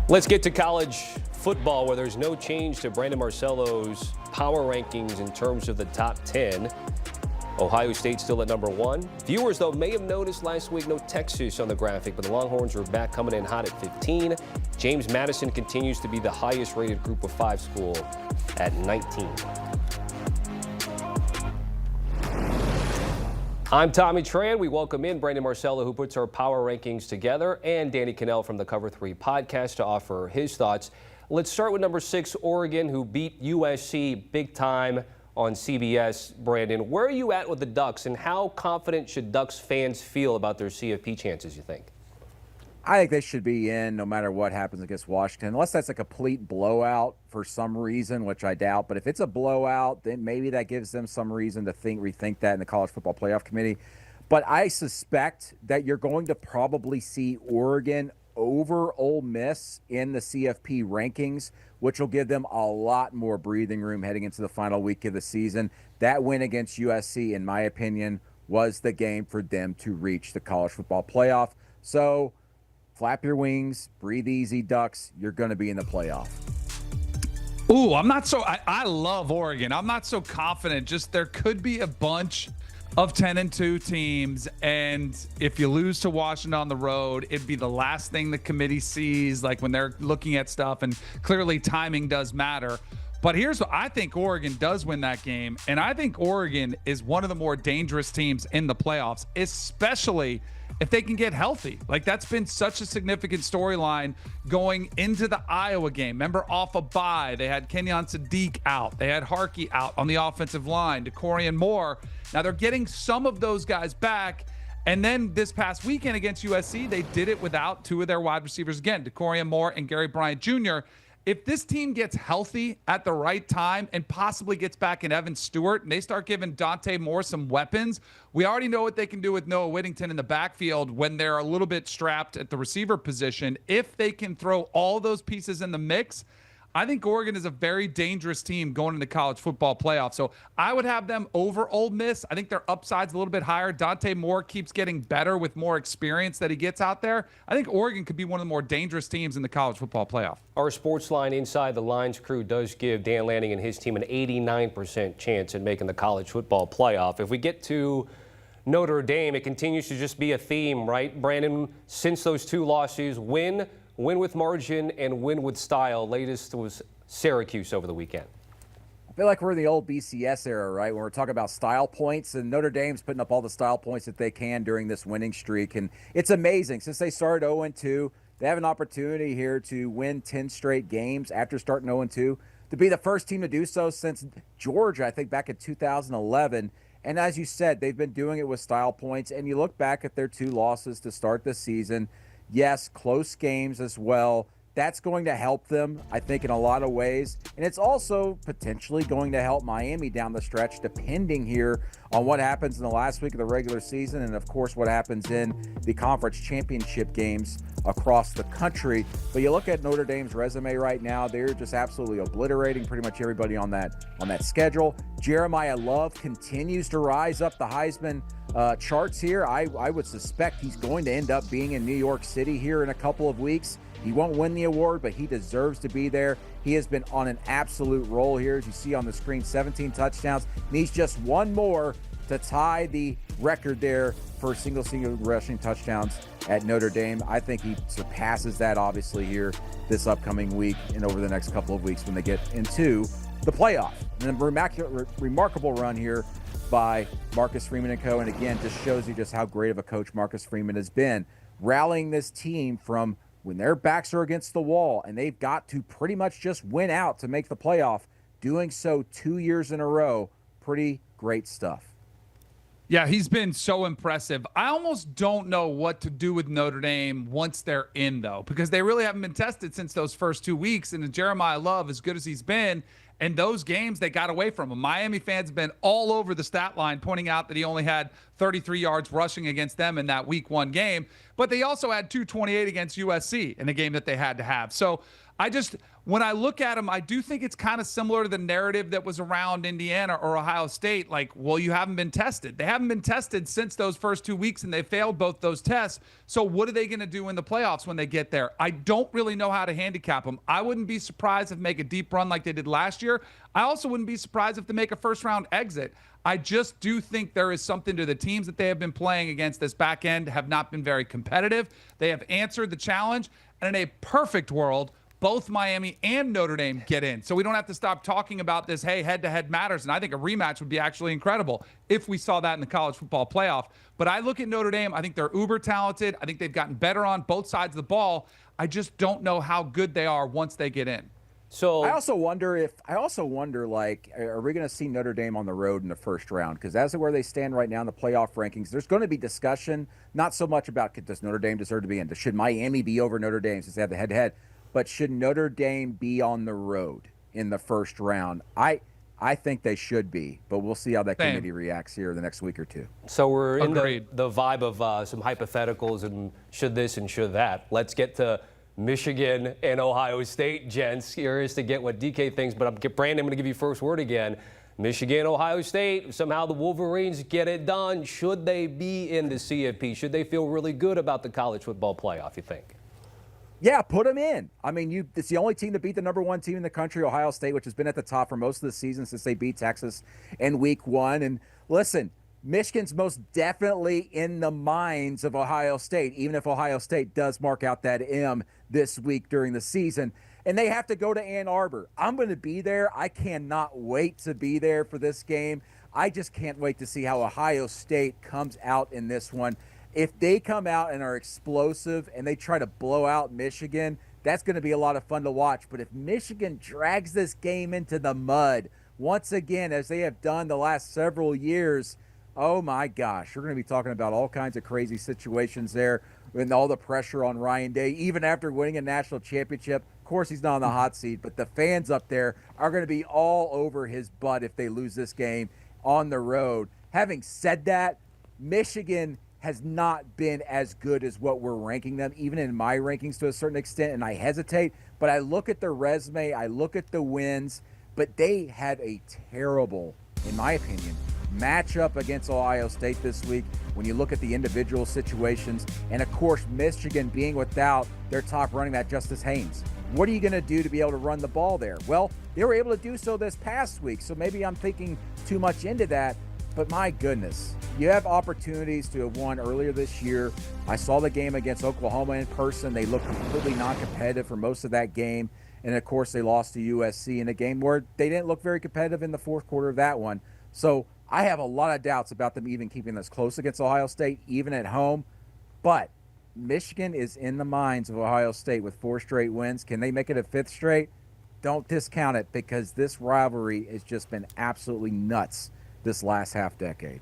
Let's get to college football, where there's no change to Brandon Marcello's power rankings in terms of the top 10. Ohio State still at number 1. Viewers, though, may have noticed last week no Texas on the graphic, but the Longhorns are back coming in hot at 15. James Madison continues to be the highest rated group of 5 school at 19. I'm Tommy Tran. We welcome in Brandon Marcello, who puts our power rankings together, and Danny Kanell from the Cover 3 podcast to offer his thoughts. Let's start with number 6, Oregon, who beat USC big time on CBS. Brandon, where are you at with the Ducks, and how confident should Ducks fans feel about their CFP chances, you think? I think they should be in no matter what happens against Washington, unless that's a complete blowout for some reason, which I doubt. But if it's a blowout, then maybe that gives them some reason to rethink that in the College Football Playoff Committee. But I suspect that you're going to probably see Oregon over Ole Miss in the CFP rankings, which will give them a lot more breathing room heading into the final week of the season. That win against USC, in my opinion, was the game for them to reach the College Football Playoff. So flap your wings, breathe easy, Ducks. You're going to be in the playoff. Ooh, I love Oregon. I'm not so confident. Just there could be a bunch of 10-2 teams, and if you lose to Washington on the road, it'd be the last thing the committee sees, like when they're looking at stuff, and clearly timing does matter. But here's what I think: Oregon does win that game, and I think Oregon is one of the more dangerous teams in the playoffs, especially if they can get healthy. Like, that's been such a significant storyline going into the Iowa game. Remember, off a bye, they had Kenyon Sadiq out. They had Harkey out on the offensive line, DeCorian Moore. Now they're getting some of those guys back. And then this past weekend against USC, they did it without 2 of their wide receivers again, DeCorian Moore and Gary Bryant Jr. If this team gets healthy at the right time and possibly gets back in Evan Stewart and they start giving Dante Moore some weapons, we already know what they can do with Noah Whittington in the backfield when they're a little bit strapped at the receiver position. If they can throw all those pieces in the mix, I think Oregon is a very dangerous team going into college football playoff. So I would have them over Ole Miss. I think their upside's a little bit higher. Dante Moore keeps getting better with more experience that he gets out there. I think Oregon could be one of the more dangerous teams in the college football playoff. Our sports line Inside the Lines crew does give Dan Lanning and his team an 89% chance at making the college football playoff. If we get to Notre Dame, it continues to just be a theme, right, Brandon? Since those 2 losses, win with margin and win with style. Latest was Syracuse over the weekend. I feel like we're in the old BCS era, right, when we're talking about style points, and Notre Dame's putting up all the style points that they can during this winning streak. And it's amazing. Since they started 0-2, they have an opportunity here to win 10 straight games after starting 0-2, to be the first team to do so since Georgia, I think, back in 2011. And as you said, they've been doing it with style points. And you look back at their 2 losses to start this season. Yes, close games as well. That's going to help them, I think, in a lot of ways. And it's also potentially going to help Miami down the stretch, depending here on what happens in the last week of the regular season and, of course, what happens in the conference championship games across the country. But you look at Notre Dame's resume right now, they're just absolutely obliterating pretty much everybody on that schedule. Jeremiah Love continues to rise up the Heisman charts here. I would suspect he's going to end up being in New York City here in a couple of weeks. He won't win the award, but he deserves to be there. He has been on an absolute roll here. As you see on the screen, 17 touchdowns. Needs just one more to tie the record there for single rushing touchdowns at Notre Dame. I think he surpasses that, obviously, here this upcoming week and over the next couple of weeks when they get into the playoff. And a remarkable run here by Marcus Freeman and co. And again, just shows you just how great of a coach Marcus Freeman has been, rallying this team from when their backs are against the wall and they've got to pretty much just win out to make the playoff, doing so 2 years in a row. Pretty great stuff. Yeah, he's been so impressive. I almost don't know what to do with Notre Dame once they're in, though, because they really haven't been tested since those first 2 weeks. And Jeremiah Love, as good as he's been, And those games, they got away from him. Miami fans have been all over the stat line pointing out that he only had 33 yards rushing against them in that week 1 game. But they also had 228 against USC in the game that they had to have. So when I look at him, I do think it's kind of similar to the narrative that was around Indiana or Ohio State. Like, well, you haven't been tested. They haven't been tested since those first 2 weeks, and they failed both those tests. So what are they going to do in the playoffs when they get there? I don't really know how to handicap them. I wouldn't be surprised if they make a deep run like they did last year. I also wouldn't be surprised if they make a first-round exit. I just do think there is something to the teams that they have been playing against this back end have not been very competitive. They have answered the challenge, and in a perfect world, both Miami and Notre Dame get in. So we don't have to stop talking about this, hey, head-to-head matters. And I think a rematch would be actually incredible if we saw that in the college football playoff. But I look at Notre Dame. I think they're uber talented. I think they've gotten better on both sides of the ball. I just don't know how good they are once they get in. So I also wonder, like, are we going to see Notre Dame on the road in the first round? Because as of where they stand right now in the playoff rankings, there's going to be discussion, not so much about does Notre Dame deserve to be in. Should Miami be over Notre Dame since they have the head-to-head? But should Notre Dame be on the road in the first round? I think they should be, but we'll see how that committee reacts here the next week or two. So we're in the vibe of some hypotheticals and should this and should that. Let's get to Michigan and Ohio State, gents. Curious to get what DK thinks, but Brandon, I'm going to give you first word again. Michigan, Ohio State, somehow the Wolverines get it done. Should they be in the CFP? Should they feel really good about the college football playoff, you think? Yeah, put them in. I mean, it's the only team to beat the number 1 team in the country, Ohio State, which has been at the top for most of the season since they beat Texas in week 1. And listen, Michigan's most definitely in the minds of Ohio State, even if Ohio State does mark out that M this week during the season. And they have to go to Ann Arbor. I'm going to be there. I cannot wait to be there for this game. I just can't wait to see how Ohio State comes out in this one. If they come out and are explosive and they try to blow out Michigan, that's going to be a lot of fun to watch. But if Michigan drags this game into the mud once again, as they have done the last several years, oh my gosh, we're going to be talking about all kinds of crazy situations there and all the pressure on Ryan Day, even after winning a national championship. Of course, he's not on the hot seat, but the fans up there are going to be all over his butt if they lose this game on the road. Having said that, Michigan has not been as good as what we're ranking them, even in my rankings to a certain extent, and I hesitate. But I look at their resume, I look at the wins, but they had a terrible, in my opinion, matchup against Ohio State this week when you look at the individual situations. And, of course, Michigan being without their top running back, Justice Haynes. What are you going to do to be able to run the ball there? Well, they were able to do so this past week, so maybe I'm thinking too much into that. But my goodness, you have opportunities to have won earlier this year. I saw the game against Oklahoma in person. They looked completely non-competitive for most of that game. And, of course, they lost to USC in a game where they didn't look very competitive in the fourth quarter of that one. So I have a lot of doubts about them even keeping this close against Ohio State, even at home. But Michigan is in the minds of Ohio State with 4 straight wins. Can they make it a 5th straight? Don't discount it, because this rivalry has just been absolutely nuts this last half decade.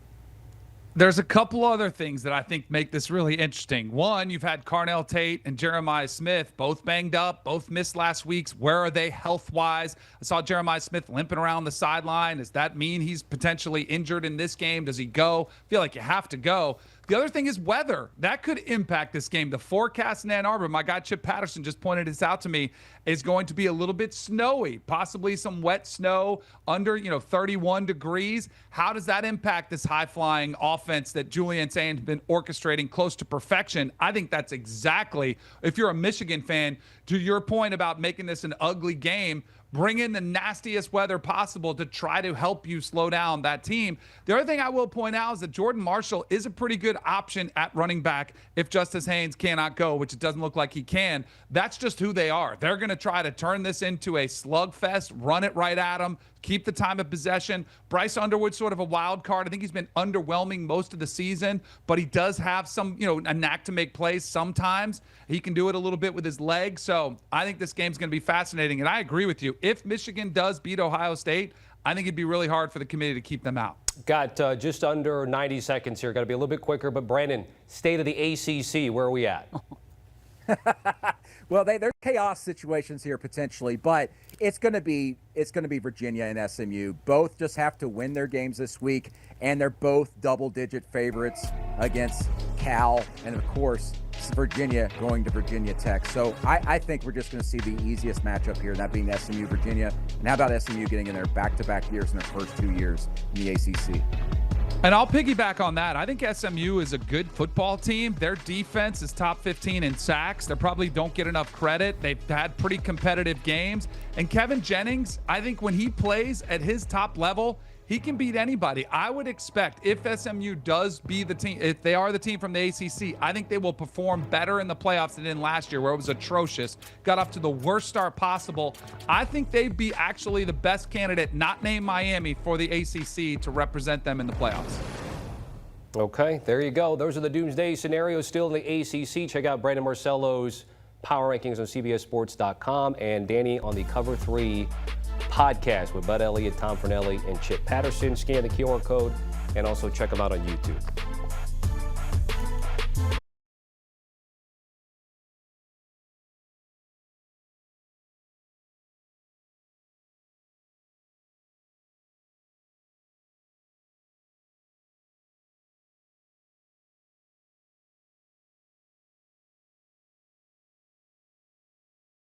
There's a couple other things that I think make this really interesting. One, you've had Carnell Tate and Jeremiah Smith, both banged up, both missed last week's. Where are they health-wise? I saw Jeremiah Smith limping around the sideline. Does that mean he's potentially injured in this game? Does he go? I feel like you have to go. The other thing is weather. That could impact this game. The forecast in Ann Arbor, my guy Chip Patterson just pointed this out to me, is going to be a little bit snowy, possibly some wet snow under 31 degrees. How does that impact this high-flying offense that Julian Sainz has been orchestrating close to perfection? I think that's exactly, if you're a Michigan fan, to your point about making this an ugly game, bring in the nastiest weather possible to try to help you slow down that team. The other thing I will point out is that Jordan Marshall is a pretty good option at running back if Justice Haynes cannot go, which it doesn't look like he can. That's just who they are. They're going to try to turn this into a slugfest, run it right at them, keep the time of possession. Bryce Underwood's sort of a wild card. I think he's been underwhelming most of the season, but he does have some, a knack to make plays sometimes. He can do it a little bit with his legs. So I think this game's going to be fascinating. And I agree with you. If Michigan does beat Ohio State, I think it'd be really hard for the committee to keep them out. Got just under 90 seconds here. Got to be a little bit quicker. But, Brandon, state of the ACC, where are we at? Well, there's chaos situations here potentially, but it's going to be Virginia and SMU. Both just have to win their games this week, and they're both double-digit favorites against Cal, and of course, Virginia going to Virginia Tech. So I think we're just going to see the easiest matchup here, that being SMU Virginia. And how about SMU getting in their back-to-back years in their first 2 years in the ACC? And I'll piggyback on that. I think SMU is a good football team. Their defense is top 15 in sacks. They probably don't get enough credit. They've had pretty competitive games. And Kevin Jennings, I think when he plays at his top level, he can beat anybody. I would expect if SMU does be the team, if they are the team from the ACC, I think they will perform better in the playoffs than in last year, where it was atrocious. Got off to the worst start possible. I think they'd be actually the best candidate, not named Miami, for the ACC to represent them in the playoffs. Okay, there you go. Those are the doomsday scenarios still in the ACC. Check out Brandon Marcello's power rankings on CBSSports.com and Danny on the Cover 3 podcast with Bud Elliott, Tom Fornelli, and Chip Patterson. Scan the QR code and also check them out on YouTube.